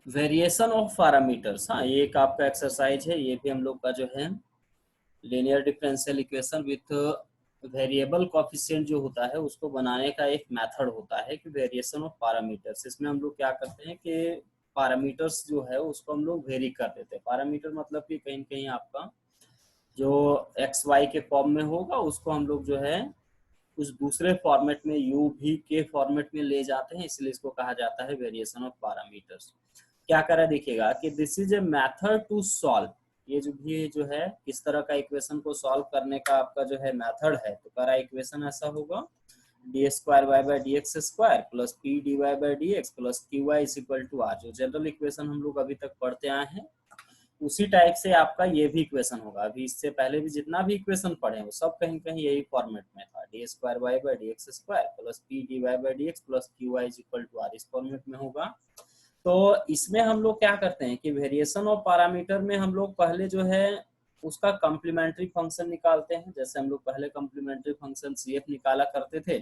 Variation of parameters, हाँ ये एक आपका एक्सरसाइज है, ये भी हम लोग का जो है linear differential equation with variable coefficient जो होता है उसको बनाने का एक मेथड होता है कि वेरिएशन ऑफ पैरामीटर्स। इसमें हम लोग क्या करते हैं कि पैरामीटर्स जो है उसको हम लोग वेरी कर देते हैं। पैरामीटर मतलब कि कहीं कहीं आपका जो एक्स वाई के फॉर्म में होगा उसको हम लोग जो है कुछ दूसरे फॉर्मेट में यू भी के फॉर्मेट में ले जाते हैं, इसलिए इसको कहा जाता है वेरिएशन ऑफ पैरामीटर्स। क्या करा देखिएगा कि this is a method to solve, ये जो भी जो है किस तरह का इक्वेशन को सॉल्व करने का आपका जो है मेथड है। तो करा इक्वेशन ऐसा होगा D square Y by D x square plus P D Y by D x plus Q Y is equal to R. जो जनरल इक्वेशन हम लोग अभी तक पढ़ते आए हैं उसी टाइप से आपका ये भी इक्वेशन होगा। अभी इससे पहले भी जितना भी इक्वेशन पढ़े हैं वो सब कहीं कहीं यही फॉर्मेट में था, D square Y by D x square plus P D Y by D x plus Q Y is equal to R, इस फॉर्मेट में होगा। तो इसमें हम लोग क्या करते हैं कि वेरिएशन ऑफ पैरामीटर में हम लोग पहले जो है उसका कम्प्लीमेंट्री फंक्शन निकालते हैं। जैसे हम लोग पहले कम्प्लीमेंट्री फंक्शन सी एफ निकाला करते थे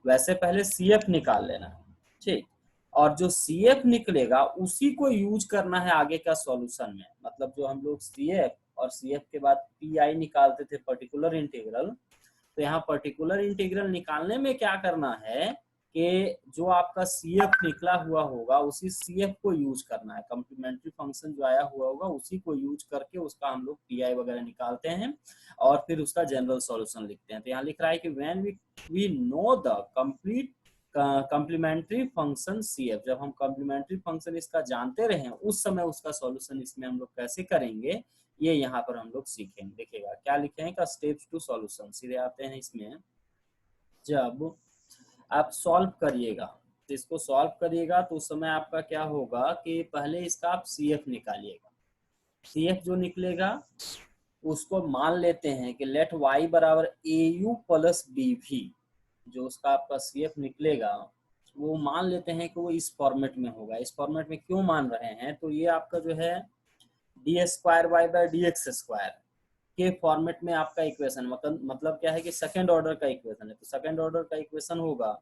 वैसे पहले सी एफ निकाल लेना है, ठीक। और जो सी एफ निकलेगा उसी को यूज करना है आगे का सॉल्यूशन में। मतलब जो हम लोग सी एफ और सी एफ के बाद पी आई निकालते थे पर्टिकुलर इंटीग्रल, तो यहाँ पर्टिकुलर इंटीग्रल निकालने में क्या करना है कि जो आपका सी एफ निकला हुआ होगा उसी सी एफ को यूज करना है। कम्प्लीमेंट्री फंक्शन जो आया हुआ होगा उसी को यूज करके उसका हम लोग पी आई वगैरह निकालते हैं और फिर उसका जनरल सॉल्यूशन लिखते हैं। तो यहाँ लिख रहा है कि when we know the complete complementary function C F, जब हम कम्प्लीमेंट्री फंक्शन इसका जानते रहे उस समय उसका सॉल्यूशन इसमें हम लोग कैसे करेंगे ये यहाँ पर हम लोग सीखेंगे। देखिएगा क्या लिखे हैं का स्टेप्स टू सॉल्यूशन, सीधे आते हैं इसमें। जब आप सॉल्व करिएगा तो इसको सॉल्व करिएगा तो उस समय आपका क्या होगा कि पहले इसका आप सी एफ निकालिएगा। सी एफ जो निकलेगा उसको मान लेते हैं कि लेट वाई बराबर ए यू प्लस बी भी, जो उसका आपका सी एफ निकलेगा वो मान लेते हैं कि वो इस फॉर्मेट में होगा। इस फॉर्मेट में क्यों मान रहे हैं, तो ये आपका जो है D square Y by D x square के फॉर्मेट में आपका इक्वेशन, मतलब क्या है कि सेकंड ऑर्डर का इक्वेशन है। तो सेकंड ऑर्डर का इक्वेशन होगा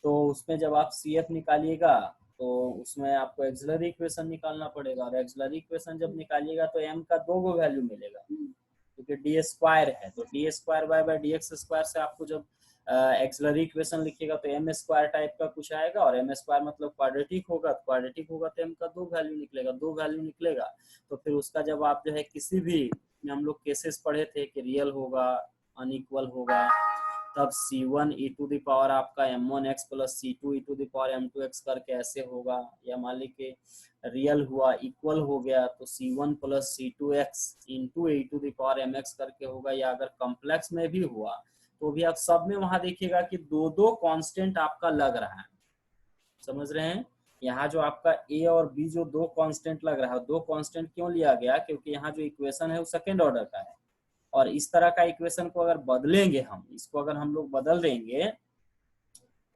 तो उसमें जब आप सी एफ निकालिएगा तो उसमें आपको एक्सिलरी इक्वेशन निकालना पड़ेगा, और एक्सिलरी इक्वेशन जब निकालिएगा तो एम का दो गो वैल्यू मिलेगा क्योंकि डी स्क्वायर है। तो D square Y by D x square से आपको जब एक्सिलरी इक्वेशन लिखिएगा तो एम स्क्वायर टाइप का कुछ आएगा, और एम स्क्वायर मतलब क्वाड्रेटिक होगा, क्वाड्रेटिक होगा तो एम का दो वैल्यू निकलेगा, दो वैल्यू निकलेगा। तो फिर उसका जब आप जो है किसी भी हम लोग केसेस पढ़े थे कि रियल होगा अनइक्वल होगा, तब c1 e to the power आपका m1x plus c2 e to the power m2x करके ऐसे होगा। या मान ली कि रियल हुआ इक्वल हो गया तो c1 plus c2x into e to the power mx करके होगा। या अगर कॉम्प्लेक्स में भी हुआ तो भी आप सब में वहां देखिएगा कि दो दो कांस्टेंट आपका लग रहा है, समझ रहे हैं। यहाँ जो आपका a और b जो दो कांस्टेंट लग रहा है, दो कांस्टेंट क्यों लिया गया, क्योंकि यहाँ जो इक्वेशन है वो सेकंड ऑर्डर का है। और इस तरह का इक्वेशन को अगर बदलेंगे हम, इसको अगर हम लोग बदल देंगे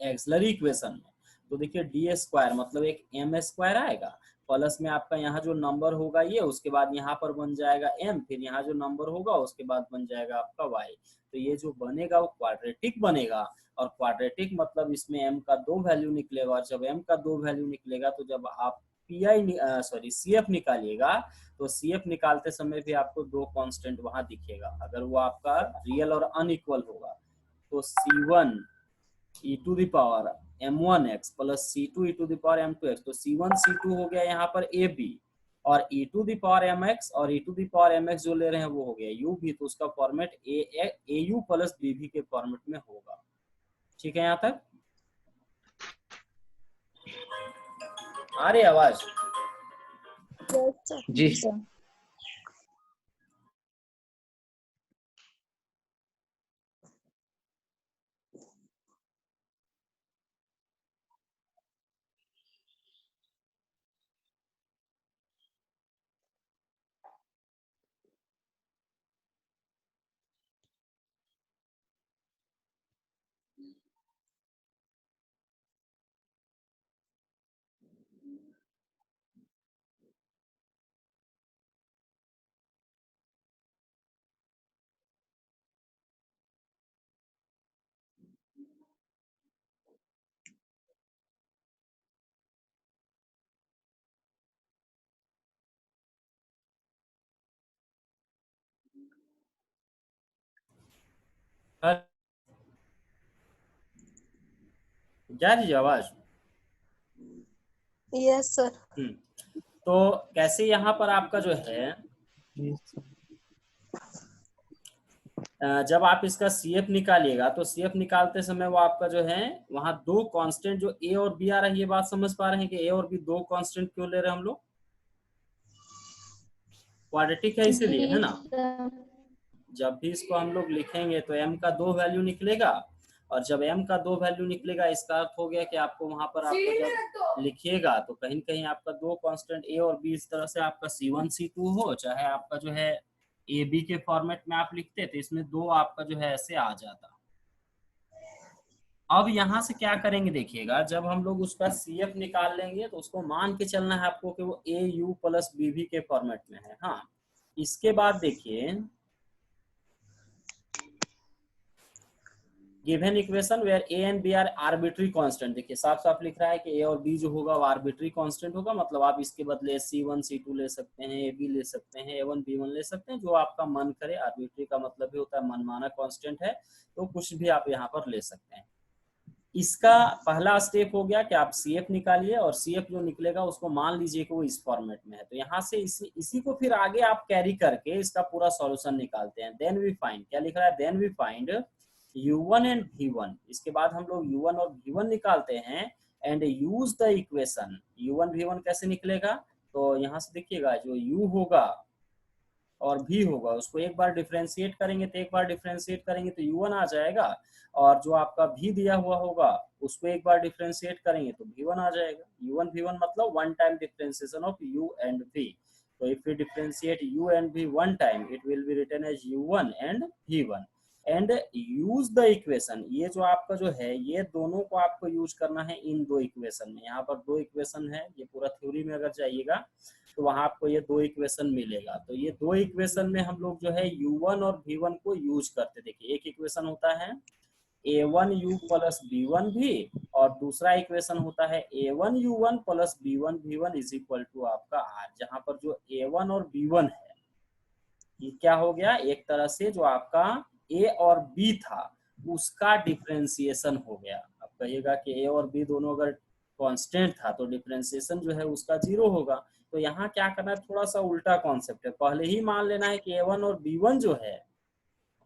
एक्सलरी इक्वेशन में, तो देखिए डी स्क्वायर मतलब एक एम स्क्वायर आएगा, प्लस में आपका यहाँ जो नंबर होगा ये, उसके बाद यहाँ पर बन जाएगा m, फिर यहाँ जो नंबर होगा उसके बाद बन जाएगा आपका y। तो ये जो बनेगा वो क्वाड्रेटिक बनेगा, और क्वाड्रेटिक मतलब इसमें m का दो वैल्यू निकलेगा, और जब m का दो वैल्यू निकलेगा तो जब आप सी एफ निकालिएगा तो सी एफ निकालते समय भी आपको दो कांस्टेंट वहां दिखेगा। अगर वो आपका रियल और अनइक्वल होगा तो c1 e to the power m1x plus c2 e to the power m2x, तो c1 c2 हो गया यहाँ पर a b, और e to the power mx और e to the power mx जो ले रहे हैं वो हो गया u भी, तो उसका format a u plus b भी के फॉर्मेट में होगा। ठीक है यहाँ तक आ रही आवाज? जी जा रही है आवाज? Yes sir. तो कैसे यहाँ पर आपका जो है जब आप इसका सीएफ निकालिएगा तो सीएफ निकालते समय वो आपका जो है वहां दो कांस्टेंट जो ए और बी आ रहा है, ये बात समझ पा रहे हैं कि ए और बी दो कांस्टेंट क्यों ले रहे हैं हम लोग? क्वाड्रेटिक है इसीलिए, है जी ना। सर। जब भी इसको हम लोग लिखेंगे तो m का दो वैल्यू निकलेगा, और जब m का दो वैल्यू निकलेगा इसका अर्थ हो गया कि आपको वहां पर आपको जब लिखिएगा तो कहीं कहीं आपका दो कांस्टेंट a और b, इस तरह से आपका c1 c2 हो, चाहे आपका जो है ए बी के फॉर्मेट में आप लिखते तो इसमें दो आपका जो है ऐसे आ जाता। अब यहाँ से क्या करेंगे देखिएगा, जब हम लोग उसका CF निकाल लेंगे तो उसको मान के चलना है आपको कि वो ए यू प्लस बी भी के फॉर्मेट में है। हाँ, इसके बाद देखिए given equation where a and b are arbitrary constant, देखिए साफ साफ लिख रहा है कि ए और बी जो होगा वो आर्बिट्री कांस्टेंट होगा, मतलब आप इसके बदले C1 C2 ले सकते हैं, ए बी ले सकते हैं, A1 B1 ले सकते हैं, जो आपका मन करे। आर्बिट्री का मतलब भी होता है मनमाना कांस्टेंट है, तो कुछ भी आप यहाँ पर ले सकते हैं। इसका पहला स्टेप हो गया कि आप CF निकालिए, और CF जो निकलेगा उसको मान लीजिए कि वो इस फॉर्मेट में है, तो यहाँ से इसी को फिर आगे आप कैरी करके इसका पूरा सॉल्यूशन निकालते हैं। देन वी फाइंड, क्या लिख रहा है, then we find u1 and v1। इसके बाद हम लोग u1 और v1 निकालते हैं and use the equation. u1 v1 कैसे निकलेगा, तो यहाँ से देखिएगा जो u होगा और v होगा उसको एक बार डिफरेंशिएट करेंगे, तो एक बार डिफरेंशिएट करेंगे तो u1 आ जाएगा, और जो आपका v दिया हुआ होगा उसको एक बार डिफरेंशिएट करेंगे तो v1 आ जाएगा। u1 v1 मतलब one time differentiation of u and v। तो if we differentiate u and v one time it will be written as u1 and v1 and use the equation. ये जो आपका जो है ये दोनों को आपको यूज करना है इन दो इक्वेशन में। यहाँ पर दो इक्वेशन है, ये पूरा थ्योरी में अगर जाइएगा तो वहां आपको ये दो इक्वेशन मिलेगा। तो ये दो इक्वेशन में हम लोग जो है u1 और v1 को यूज करते। देखिए एक इक्वेशन होता है a1u प्लस b1v, और दूसरा इक्वेशन होता है a1u1 plus b1v1 is equal to आपका r, जहां पर जो a1 और b1 है ये क्या हो गया, एक तरह से जो आपका a और b था उसका डिफरेंशिएशन हो गया। अब कहिएगा कि a और b दोनों अगर कांस्टेंट था तो डिफरेंशिएशन जो है उसका 0 होगा। तो यहाँ क्या करना है, थोड़ा सा उल्टा कॉन्सेप्ट है। पहले ही मान लेना है कि a1 और b1 जो है,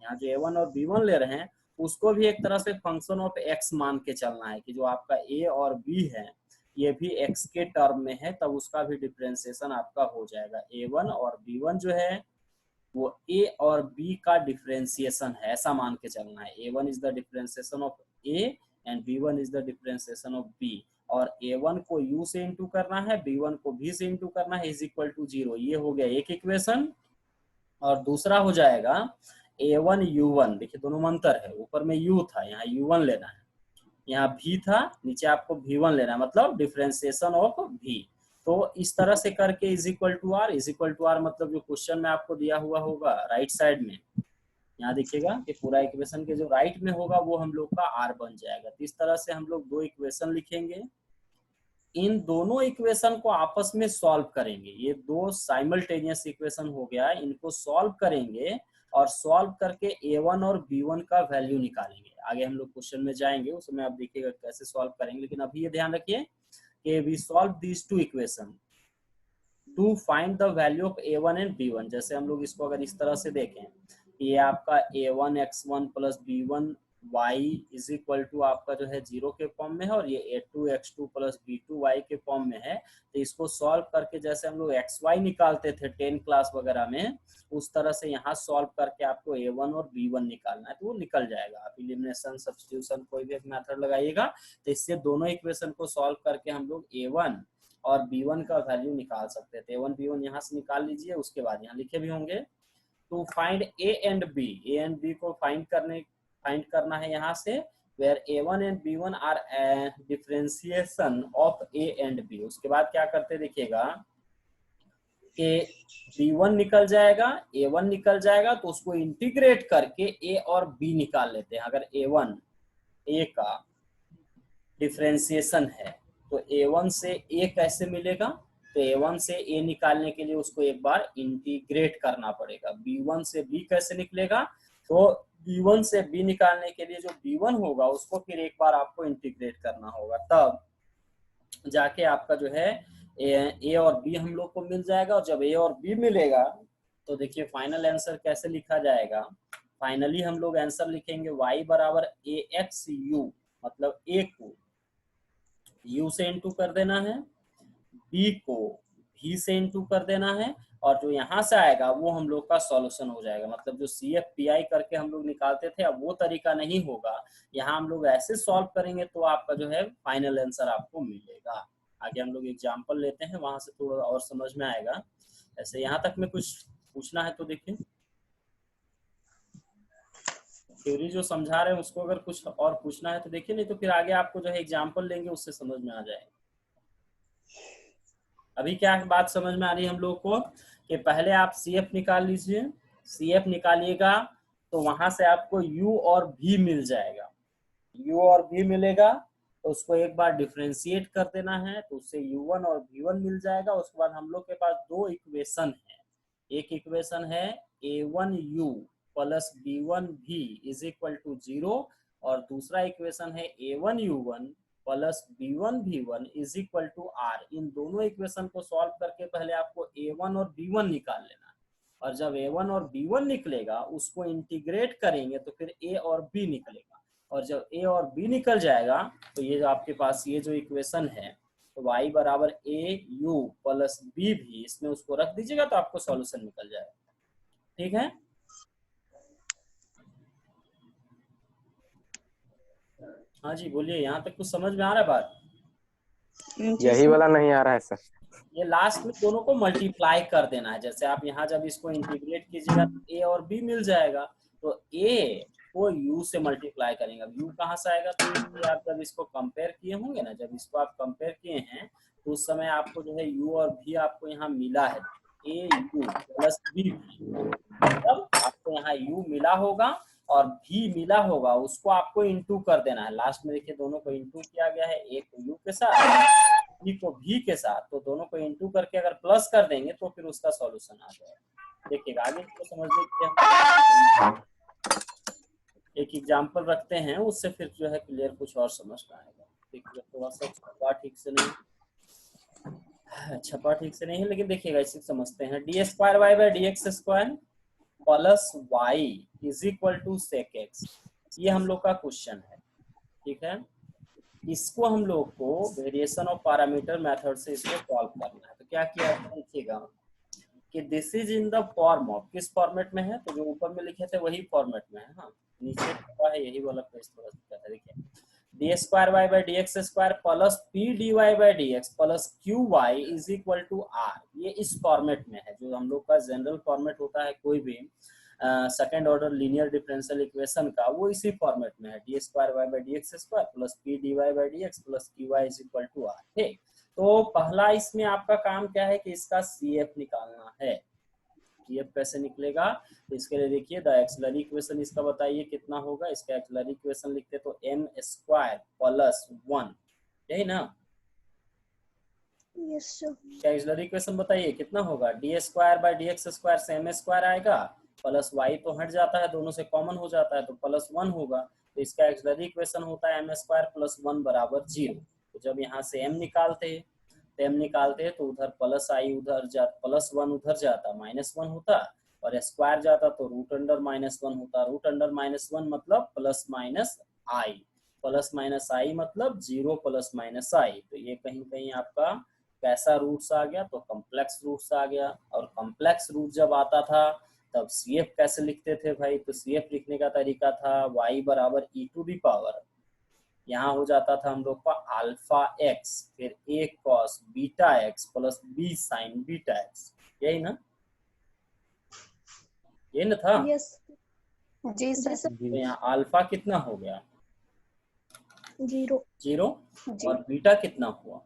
यहाँ जो a1 और b1 ले रहे हैं उसको भी एक तरह से फंक्शन ऑफ x मान के चलना है कि जो आपका a और b है ये भी x के टर्म में है, तब उसका भी डिफरेंशिएशन आपका हो जाएगा। a1 और b1 जो है वो a और b का डिफरेंशिएशन है, ऐसा मान के चलना है। a1 is the differentiation of a and b1 is the differentiation of b, और a1 को u से इंटू करना है, b1 को v से इंटू करना है, इज इक्वल टू 0। ये हो गया एक इक्वेशन। और दूसरा हो जाएगा a1 u1, देखिए दोनों में अंतर है, ऊपर में u था यहाँ u1 लेना है, यहाँ v था नीचे आपको v1 लेना है, मतलब डिफरेंशिएशन ऑफ v। तो इस तरह से करके is equal to r, is equal to r मतलब जो क्वेश्चन में आपको दिया हुआ होगा राइट साइड में, यहाँ देखिएगा कि पूरा इक्वेशन के जो राइट में होगा वो हम लोग का आर बन जाएगा। तो इस तरह से हम लोग दो इक्वेशन लिखेंगे, इन दोनों इक्वेशन को आपस में सॉल्व करेंगे। ये दो साइमल्टेनियस इक्वेशन हो गया, इनको सॉल्व करेंगे और सॉल्व करके a1 और b1 का वैल्यू निकालेंगे। आगे हम लोग क्वेश्चन में जाएंगे उसमें आप देखिएगा कैसे सॉल्व करेंगे, लेकिन अभी ये ध्यान रखिए कि we solve these two equation to find the value of a1 and b1। जैसे हम लोग इसको अगर इस तरह से देखें, ये आपका a1 x1 plus b1 y is equal to आपका जो है 0 के फॉर्म में है, और ये a2 x2 plus b2 y के फॉर्म में है। तो इसको सॉल्व करके जैसे हम लोग xy निकालते थे 10 क्लास वगैरह में, उस तरह से यहाँ सॉल्व करके आपको a1 और b1 निकालना है, तो वो निकल जाएगा। आप एलिमिनेशन सब्स्टिट्यूशन कोई भी एक मेथड लगाइएगा तो इससे दोनों इक्वेशन को सॉल्व करके हम लोग a1 और b1 का वैल्यू निकाल सकते थे। a1 b1 यहाँ से निकाल लीजिए, उसके बाद यहाँ लिखे भी होंगे to find a and b को फाइंड करना है यहाँ से, where a1 and b1 are a differentiation of a and b। उसके बाद क्या करते देखिएगा कि b1 निकल जाएगा, a1 निकल जाएगा, तो उसको इंटीग्रेट करके a और b निकाल लेते हैं। अगर a1 a का डिफरेंशिएशन है तो a1 से a कैसे मिलेगा, तो a1 से a निकालने के लिए उसको एक बार इंटीग्रेट करना पड़ेगा। b1 से b कैसे निकलेगा, तो B1 से B निकालने के लिए जो B1 होगा उसको फिर एक बार आपको इंटीग्रेट करना होगा, तब जाके आपका जो है ए और बी हम लोग को मिल जाएगा। और जब ए और बी मिलेगा तो देखिए फाइनल आंसर कैसे लिखा जाएगा। फाइनली हम लोग आंसर लिखेंगे y बराबर ए एक्स यू, मतलब a को u से इंटू कर देना है, b को v से इंटू कर देना है, और जो यहाँ से आएगा वो हम लोग का सॉल्यूशन हो जाएगा। मतलब जो CFPI करके हम लोग निकालते थे अब वो तरीका नहीं होगा, यहाँ हम लोग ऐसे सॉल्व करेंगे तो आपका जो है फाइनल आंसर आपको मिलेगा। आगे हम लोग एग्जाम्पल लेते हैं, वहां से थोड़ा और समझ में आएगा। ऐसे यहाँ तक में कुछ पूछना है तो देखिए, थ्योरी जो समझा रहे हैं उसको अगर कुछ और पूछना है तो देखिए, नहीं तो फिर आगे आपको जो है एग्जाम्पल लेंगे उससे समझ में आ जाएगा। अभी क्या बात समझ में आ रही है हम लोग को कि पहले आप CF निकाल लीजिए, CF निकालिएगा तो वहां से आपको U और V मिल जाएगा। U और V मिलेगा तो उसको एक बार डिफरेंशिएट कर देना है तो उससे U1 और V1 मिल जाएगा। उसके बाद हम लोग के पास दो इक्वेशन है, एक इक्वेशन है A1U plus B1V is equal to 0, और दूसरा इक्वेशन है A1U1 plus B1V1 is equal to R। इन दोनों इक्वेशन को सॉल्व करके पहले आपको A1 और B1 निकाल लेना है, और जब A1 और B1 निकलेगा उसको इंटीग्रेट करेंगे तो फिर A और B निकलेगा, और जब A और B निकल जाएगा तो ये जो आपके पास ये जो इक्वेशन है तो y बराबर AU प्लस B भी, इसमें उसको रख दीजिएगा तो आपको सॉल्यूशन निकल जाएगा। ठीक है, हाँ जी बोलिए, यहाँ तक कुछ समझ में आ रहा है बात? यही वाला नहीं आ रहा है सर। ये लास्ट में दोनों को मल्टीप्लाई कर देना है। जैसे आप यहाँ जब इसको इंटीग्रेट कीजिएगा तो A और B मिल जाएगा, तो A को U से मल्टीप्लाई करेंगे। अब U कहाँ से आएगा, तो ये आप जब इसको कंपेयर किए होंगे ना, जब इसको आप कंपेयर किए हैं तो उस समय आपको जो है U और V आपको यहाँ मिला है, AU प्लस B, मतलब आपको यहाँ U मिला होगा और V मिला होगा, उसको आपको इंटू कर देना है। लास्ट में देखिए दोनों को इंटू किया गया है, A को U के साथ, B को V के साथ, तो दोनों को इंटू करके अगर प्लस कर देंगे तो फिर उसका सॉल्यूशन आ जाएगा। देखिएगा आगे इसको समझने के लिए हम एक एग्जांपल रखते हैं, उससे फिर जो है क्लियर कुछ और समझ में आएगा। देखिए थोड़ा सा छपा ठीक से नहीं है, लेकिन देखिएगा इसे समझते हैं। D square Y by D x square plus y is equal to sec x, ये हम लोग का क्वेश्चन है। ठीक है, इसको हम लोग को वेरिएशन ऑफ पैरामीटर मेथड से इसको सॉल्व करना है। तो क्या किया देखिएगा कि this is in the form of, किस फॉर्मेट में है, तो जो ऊपर में लिखे थे वही फॉर्मेट में है। हाँ, नीचे छपा है यही वाला पेज थोड़ा सा है। देखिए d square Y by D x square plus P D Y by D x plus Q Y is equal to r, ये इस फॉर्मेट में है जो हम लोग का जनरल फॉर्मेट होता है कोई भी second order linear differential equation का, वो इसी फॉर्मेट में है। D square Y by D x square plus P D Y by D x plus Q Y is equal to r. ठीक, तो पहला इसमें आपका काम क्या है कि इसका CF निकालना है। CF कैसे निकलेगा, तो इसके लिए देखिए द एक्सिलरी इक्वेशन इसका बताइए कितना होगा। इसका एक्सिलरी इक्वेशन लिखते तो m स्क्वायर प्लस 1, यही ना? Yes sir. क्या एक्सिलरी इक्वेशन बताइए कितना होगा। D square by D x square से m स्क्वायर आएगा, प्लस y तो हट जाता है, दोनों से कॉमन हो जाता है तो प्लस 1 होगा। तो इसका एक्सिलरी इक्वेशन होता है m स्क्वायर प्लस 1 बराबर 0। तो जब यहाँ से m निकालते हैं तो उधर प्लस आई उधर जाता, प्लस 1 उधर जाता, माइनस 1 होता, और स्क्वायर जाता तो रूट अंडर माइनस 1 होता। रूट अंडर माइनस 1 मतलब प्लस माइनस आई, प्लस माइनस आई मतलब 0 प्लस माइनस आई। तो ये कहीं कहीं आपका कैसा रूट्स आ गया, तो कॉम्प्लेक्स रूट्स आ गया। और कॉम्प्लेक्स रूट जब आता था तब CF कैसे लिखते थे भाई, तो CF लिखने का तरीका था y बराबर e टू दी पावर, यहाँ हो जाता था हम लोग का अल्फा एक्स फिर a cos beta x plus b sin beta x, यही ना, ये ना था? यस जी सर। तो यहाँ अल्फा कितना हो गया, 0 और बीटा कितना हुआ,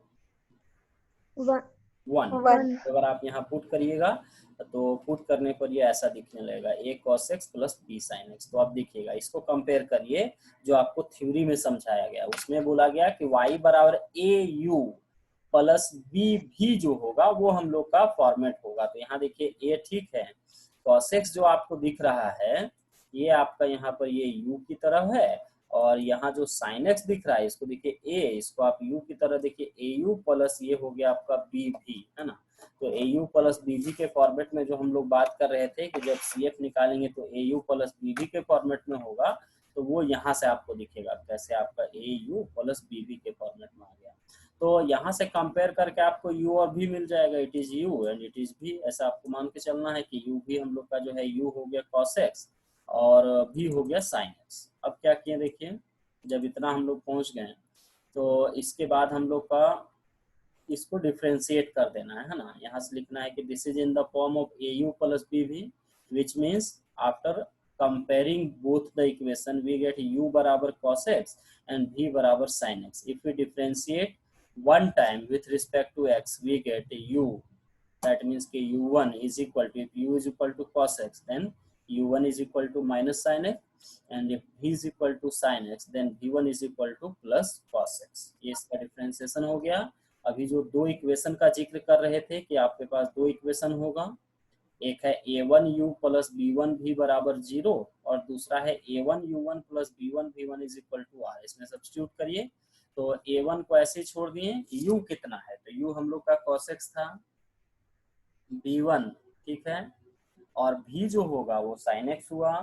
1। 1। तो अगर आप यहाँ पुट करिएगा तो पुट करने पर ये ऐसा दिखने लगेगा a cos x plus b sin x। तो आप देखिएगा इसको कंपेयर करिए जो आपको थ्योरी में समझाया गया, उसमें बोला गया कि y बराबर AU प्लस B भी जो होगा वो हम लोग का फॉर्मेट होगा। तो यहाँ देखिए a ठीक है, cos x जो आपको दिख रहा है ये आपका यहाँ पर ये u की तरह है, और यहाँ जो sin x दिख रहा है इसको देखिए a, इसको आप u की तरह देखिए au प्लस ये हो गया आपका bv, है ना। तो au प्लस bv के फॉर्मेट में जो हम लोग बात कर रहे थे कि जब cf निकालेंगे तो au प्लस bv के फॉर्मेट में होगा, तो वो यहाँ से आपको दिखेगा कैसे आपका au प्लस bv के फॉर्मेट में आ गया। तो यहाँ से कंपेयर करके आपको u और v मिल जाएगा, it is u and it is v, ऐसा आपको मान के चलना है कि u भी हम लोग का जो है u हो गया cos x और v हो गया sin x। अब क्या किए देखिए, जब इतना हम लोग पहुंच गए तो इसके बाद हम लोग का इसको डिफरेंशिएट कर देना है ना। यहाँ से लिखना है कि this is in the form of au plus bv, which means after comparing both the equation we get u बराबर cos x एंड v बराबर sin x। If we differentiate one time with respect to x we get u, that means कि u1 is equal to, if u is equal to cos x then u1 is equal to minus sin x, and if v is equal to sin x then v1 is equal to plus cos x। ये इसका differentiation हो गया। अभी जो दो equation का जिक्र कर रहे थे कि आपके पास दो इक्वेशन होगा, एक है a1u प्लस b1v बराबर 0 और दूसरा है a1u1 plus b1v1 is equal to r। इसमें सब्स्टिट्यूट करिए तो a1 को ऐसे छोड़ दिए, u कितना है तो u हम लोग का cos x था, b1 ठीक है, और v जो होगा वो sin x हुआ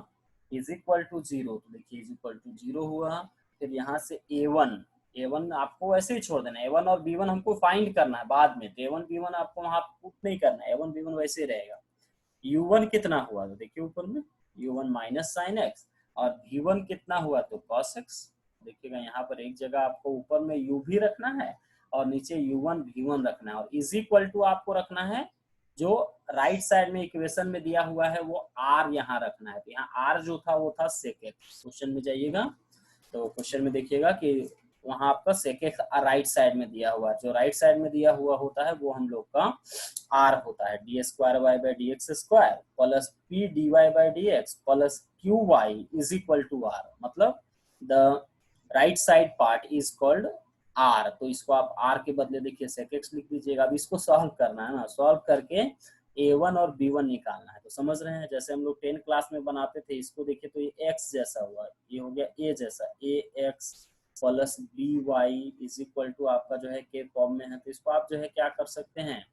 इज इक्वल टू 0, तो देखिए इज इक्वल टू 0 हुआ। फिर यहाँ से a1 आपको ऐसे ही छोड़ देना, a1 और b1 हमको फाइंड करना है बाद में, तो a1 b1 आपको वहां पुट नहीं करना है, a1 b1 वैसे रहेगा। u1 कितना हुआ तो देखिए ऊपर में u1 माइनस साइन एक्स, और v1 कितना हुआ तो cos x। देखिएगा यहाँ पर एक जगह आपको ऊपर में u भी रखना है और नीचे u1 v1 रखना है, और इज इक्वल टू आपको रखना है जो राइट साइड में इक्वेशन में दिया हुआ है वो r यहाँ रखना है। तो यहाँ r जो था वो था sec x। क्वेश्चन में जाइएगा तो क्वेश्चन में देखिएगा कि वहां आपका sec x राइट साइड में दिया हुआ है, जो राइट साइड में दिया हुआ होता है वो हम लोग का r होता है, D square Y by D x square plus P D Y by D x plus Q Y is equal to r, मतलब the right side part is called r। तो इसको आप r के बदले देखिए sec x लिख दीजिएगा। अब इसको सॉल्व करना है ना, सॉल्व करके a1 और b1 निकालना है। तो समझ रहे हैं जैसे हम लोग 10 क्लास में बनाते थे, इसको देखिए तो ये x जैसा हुआ, ये हो गया a जैसा, ax plus by is equal to आपका जो है के फॉर्म में है। तो इसको आप जो है क्या कर सकते हैं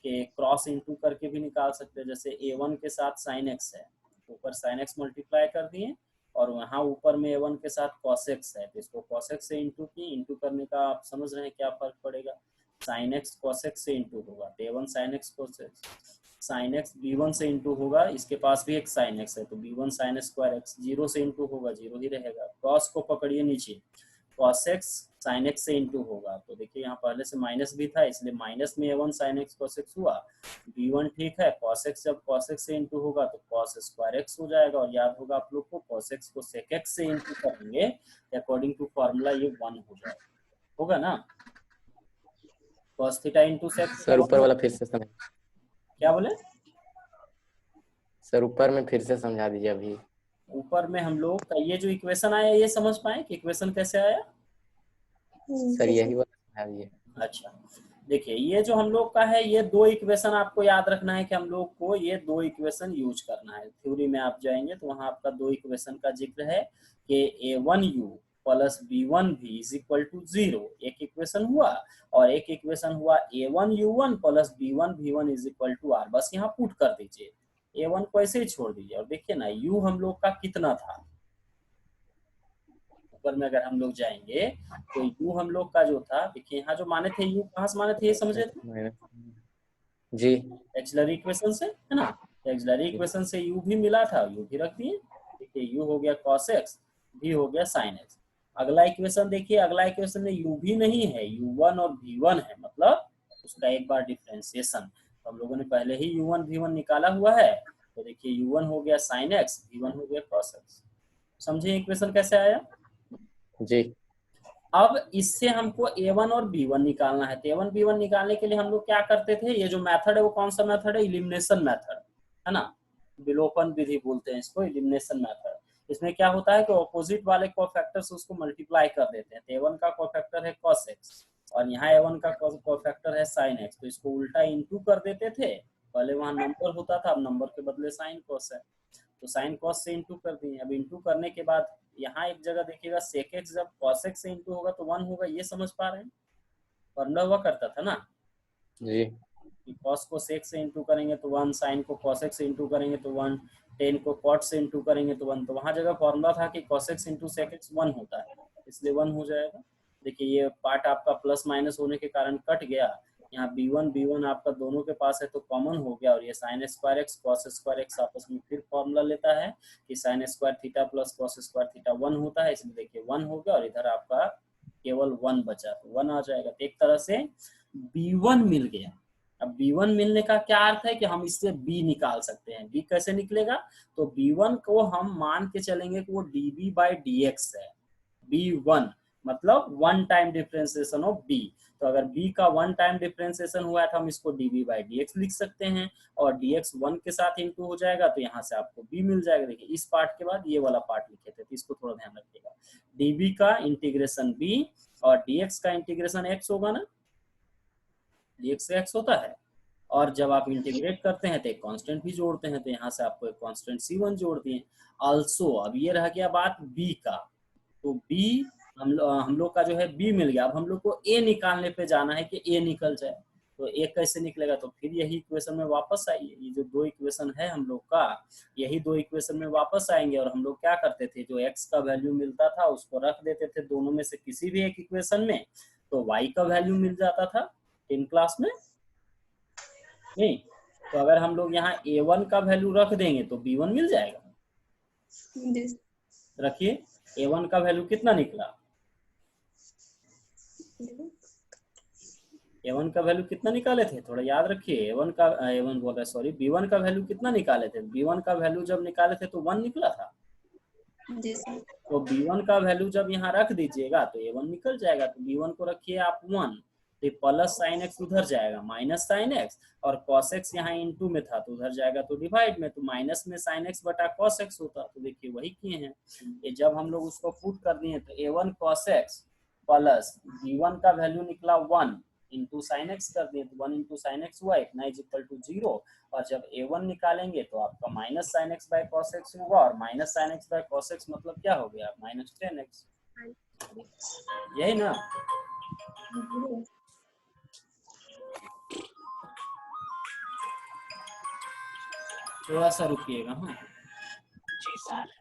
कि क्रॉस इनटू करके भी निकाल सकते हैं। जैसे a1 के साथ sin x है तो ऊपर sin x मल्टीप्लाई कर दिए, और वहाँ ऊपर में a1 के साथ cos x है तो इसको cos x से इंटू की, इंटू करने का आप समझ रहे हैं क्या फर्क पड़ेगा, sin x cos x से इंटू होगा तो a1 sin x cos x, sin x b1 से इंटू होगा, इसके पास भी एक sin x है तो b1 sin स्क्वायर x, 0 से इंटू होगा 0 ही रहेगा, cos को पकड़िए नीचे, cos x sin x से इंटू होगा। तो देखिए यहाँ पहले से माइनस भी था इसलिए माइनस में a1 sin x cos x हुआ, b1 ठीक है, cos x जब cos x से इंटू होगा तो cos स्क्वायर x हो जाएगा, और याद होगा आप लोग को cos x को sec x से इंटू करेंगे अकॉर्डिंग टू फॉर्मूला ये 1 हो जाएगा, होगा ना। cos theta into sec sir ऊपर वाला फिर से समझ, क्या बोले सर ऊपर में फिर से समझा दीजिए। अभी ऊपर में हम लोग का ये जो इक्वेशन आया ये समझ पाए कि इक्वेशन कैसे आया। सर यही वाला समझा दीजिए। अच्छा देखिए ये जो हम लोग का है ये दो इक्वेशन आपको याद रखना है कि हम लोग को ये दो इक्वेशन यूज करना है। थ्योरी में आप जाएंगे तो वहां आपका दो इक्वेशन का जिक्र है कि a1u plus b1v is equal to 0, एक इक्वेशन हुआ, और एक इक्वेशन हुआ a1u1 plus b1v1 is equal to r। बस यहाँ पुट कर दीजिए, a1 को ऐसे ही छोड़ दीजिए, और देखिए ना u हम लोग का कितना था, ऊपर में अगर हम लोग जाएंगे तो u हम लोग का जो था देखिए यहाँ जो माने थे u कहाँ से माने थे ये समझे थे जी एक्सिलरी इक्वेशन से, है ना। तो एक्सिलरी इक्वेशन से u भी मिला था, u भी रख दिए, देखिए u हो गया cos x, v हो गया sin x। अगला इक्वेशन देखिए, अगला इक्वेशन में u भी नहीं है, u1 और v1 है, मतलब उसका एक बार डिफरेंशिएशन। तो हम लोगों ने पहले ही u1 v1 निकाला हुआ है, तो देखिए u1 हो गया sin x, v1 हो गया cos x। समझे इक्वेशन कैसे आया जी। अब इससे हमको a1 और b1 निकालना है। तो a1 b1 निकालने के लिए हम लोग क्या करते थे, ये जो मेथड है वो कौन सा मेथड है, एलिमिनेशन मेथड, है ना, विलोपन विधि बोलते हैं इसको, एलिमिनेशन मेथड। इसमें क्या होता है कि ऑपोजिट वाले कोफैक्टर से उसको मल्टीप्लाई कर देते हैं। तो a1 का कोफैक्टर है cos x और यहाँ a1 का कोफैक्टर है sin x, तो इसको उल्टा इंटू कर देते थे, पहले वहां नंबर होता था अब नंबर के बदले साइन cos है। तो साइन कॉस से इंटू कर दिए। अब इंटू करने के बाद यहाँ एक जगह देखिएगा सेक एक्स जब कॉस एक्स से इंटू होगा तो 1 होगा, ये समझ पा रहे हैं? फॉर्मूला हुआ करता था ना जी कि कॉस को सेक से इंटू करेंगे तो 1, साइन को कॉस एक्स से इंटू करेंगे तो 1, टेन को कॉट से इंटू करेंगे तो 1। तो वहाँ जगह फॉर्मूला था कि cos x into sec x 1 होता है, इसलिए 1 हो जाएगा। देखिए ये पार्ट आपका प्लस माइनस होने के कारण कट गया, यहाँ b1 आपका दोनों के पास है तो कॉमन हो गया, और ये sine square x cos square x आपस में फिर फॉर्मूला लेता है कि sine square theta plus cos square theta 1 होता है, इसलिए देखिए 1 हो गया और इधर आपका केवल 1 बचा तो 1 आ जाएगा। तो एक तरह से b1 मिल गया। अब b1 मिलने का क्या अर्थ है कि हम इससे b निकाल सकते हैं। b कैसे निकलेगा? तो b1 को हम मान के चलेंगे कि वो db बाई dx है। b1 मतलब one time differentiation of b। तो अगर b का वन टाइम डिफरेंशिएशन हुआ है तो हम इसको db बाई dx लिख सकते हैं, और dx 1 के साथ इंटू हो जाएगा तो यहाँ से आपको b मिल जाएगा। देखिए इस पार्ट के बाद ये वाला पार्ट लिखे थे, तो इसको थोड़ा ध्यान रखिएगा। db का इंटीग्रेशन b और dx का इंटीग्रेशन x होगा ना, dx से x होता है, और जब आप इंटीग्रेट करते हैं तो एक कांस्टेंट भी जोड़ते हैं, तो यहाँ से आपको एक कांस्टेंट c1 जोड़ दिए। आल्सो अब ये रह गया बात b का, तो b हम लोग का जो है b मिल गया। अब हम लोग को a निकालने पे जाना है कि a निकल जाए, तो a कैसे निकलेगा? तो फिर यही इक्वेशन में वापस आइए, ये जो दो इक्वेशन है हम लोग का, यही दो इक्वेशन में वापस आएंगे, और हम लोग क्या करते थे, जो x का वैल्यू मिलता था उसको रख देते थे दोनों में से किसी भी एक इक्वेशन में, तो y का वैल्यू मिल जाता था 10 क्लास में नहीं। तो अगर हम लोग यहाँ a1 का वैल्यू रख देंगे तो b1 मिल जाएगा। रखिए a1 का वैल्यू कितना निकला, a1 का वैल्यू कितना निकाले थे, थोड़ा याद रखिए। a1 का a1 बोल रहा सॉरी, b1 का वैल्यू कितना निकाले थे? b1 का वैल्यू जब निकाले थे तो 1 निकला था। तो b1 का वैल्यू जब यहाँ रख दीजिएगा तो a1 निकल जाएगा। तो b1 को रखिए आप 1, तो प्लस साइन एक्स उधर जाएगा माइनस साइन एक्स, और कॉस एक्स यहाँ इनटू में था तो उधर जाएगा तो डिवाइड में, तो माइनस में साइन एक्स बटा कॉस एक्स होता। तो देखिए वही किए हैं, ये जब हम लोग उसको पुट कर दिए तो a1 cos x plus b1 का वैल्यू निकला 1 इंटू साइन एक्स कर दिए, तो 1 इंटू साइन एक्स हुआ, इतना इज इक्वल टू 0। और जब a1 निकालेंगे तो आपका minus sine x by cos x होगा, और minus sine x by cos x मतलब क्या हो गया, माइनस 10x। यही ना? थोड़ा सा रुकिएगा। हाँ जी सर।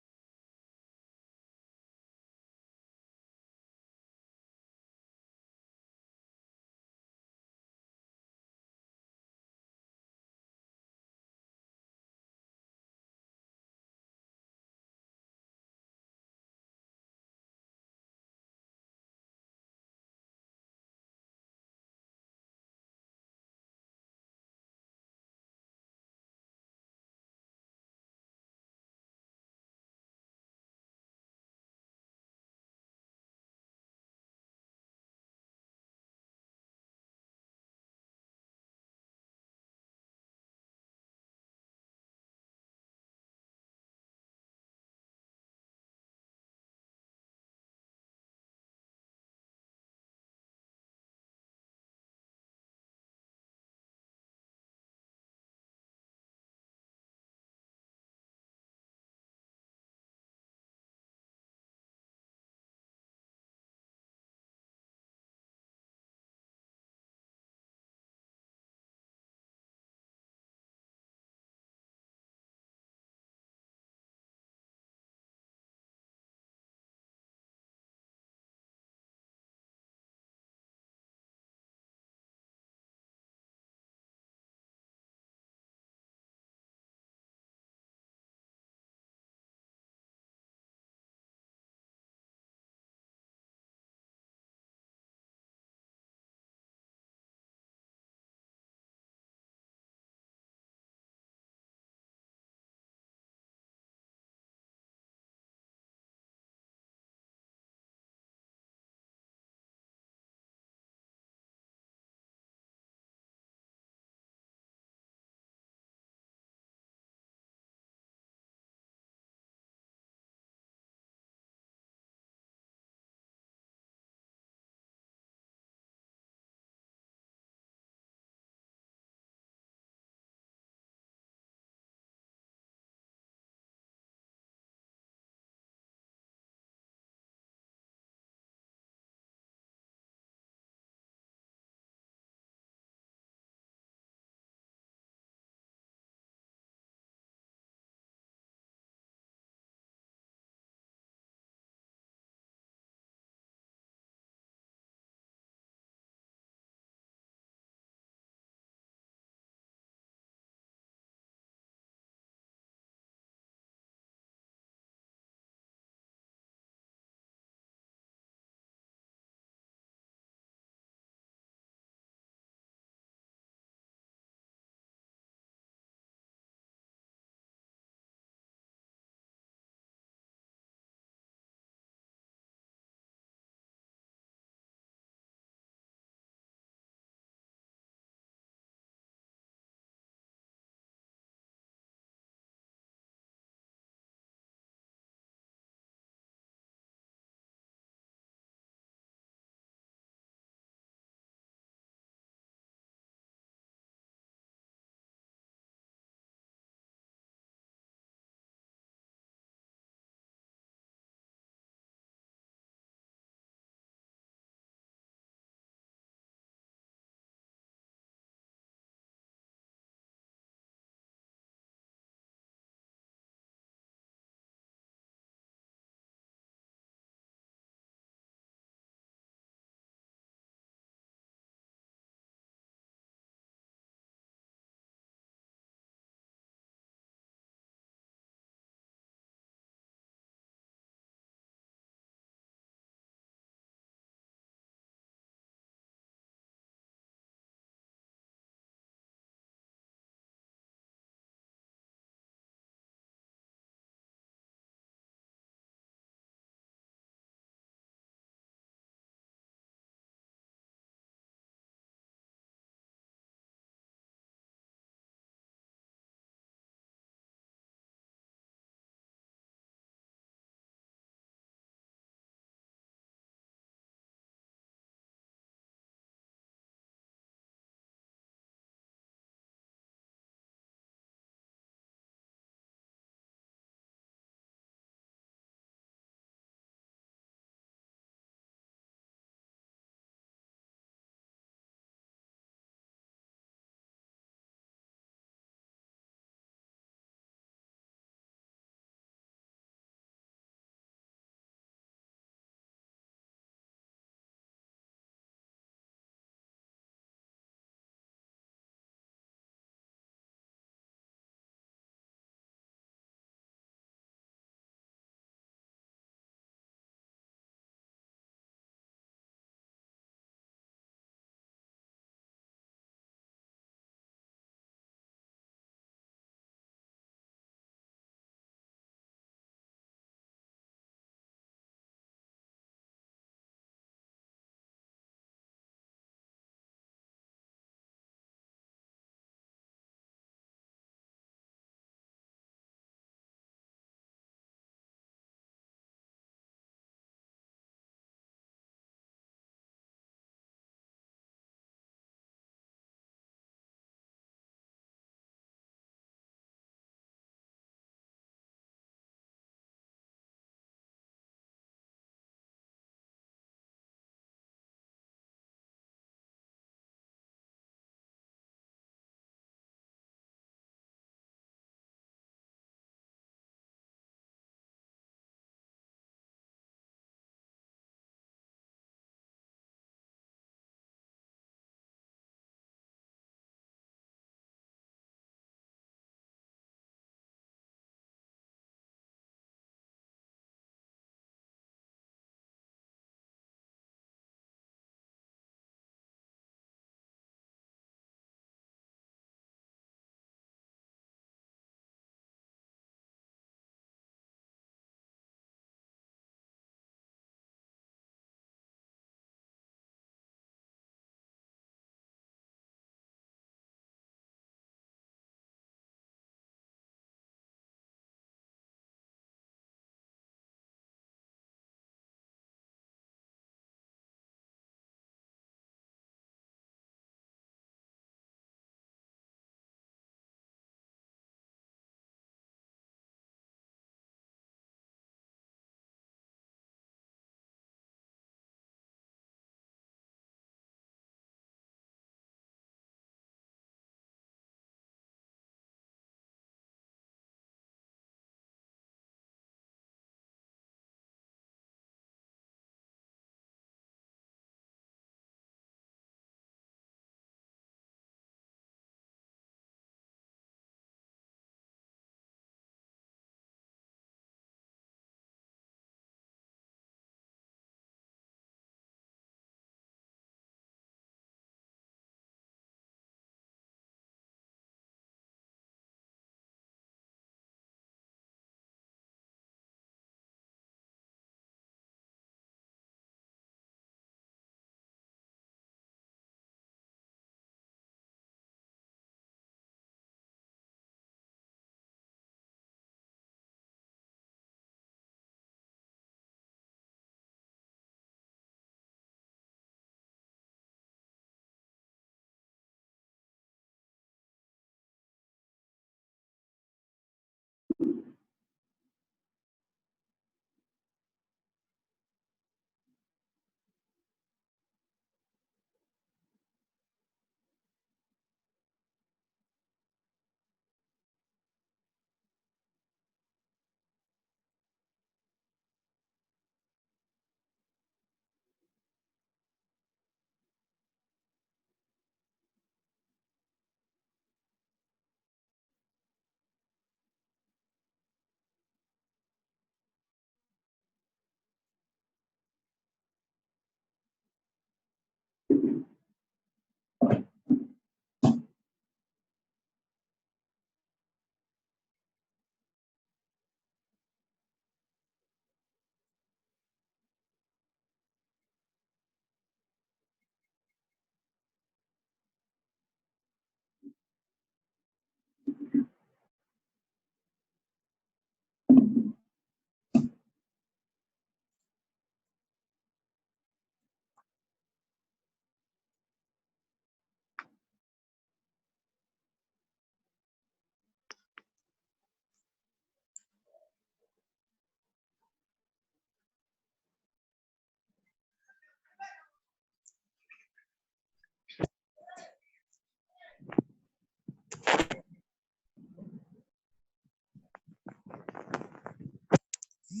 हेलो,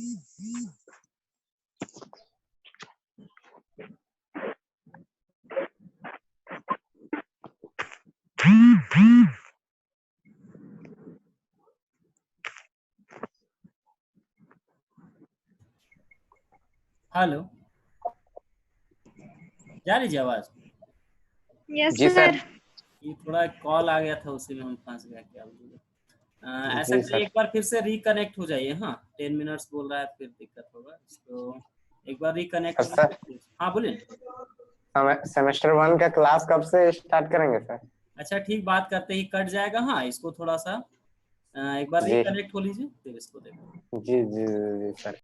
जा रही है आवाज? यस जी सर। सर। ये थोड़ा कॉल आ गया था, उसी में हम फंस गया, क्या बोलूं। ऐसा जी करिए, सर। एक बार फिर से रिकनेक्ट हो जाइए। हाँ, 10 मिनट्स बोल रहा है, फिर दिक्कत होगा। तो एक बार रिकनेक्ट सर सर, होइए। हाँ बोलिए। सेमेस्टर 1 का क्लास कब से स्टार्ट करेंगे सर? अच्छा ठीक, बात करते ही कट जाएगा। हाँ, इसको थोड़ा सा एक बार जी रिकनेक्ट हो लीजिए, फिर इसको देखो। जी जी जी सर।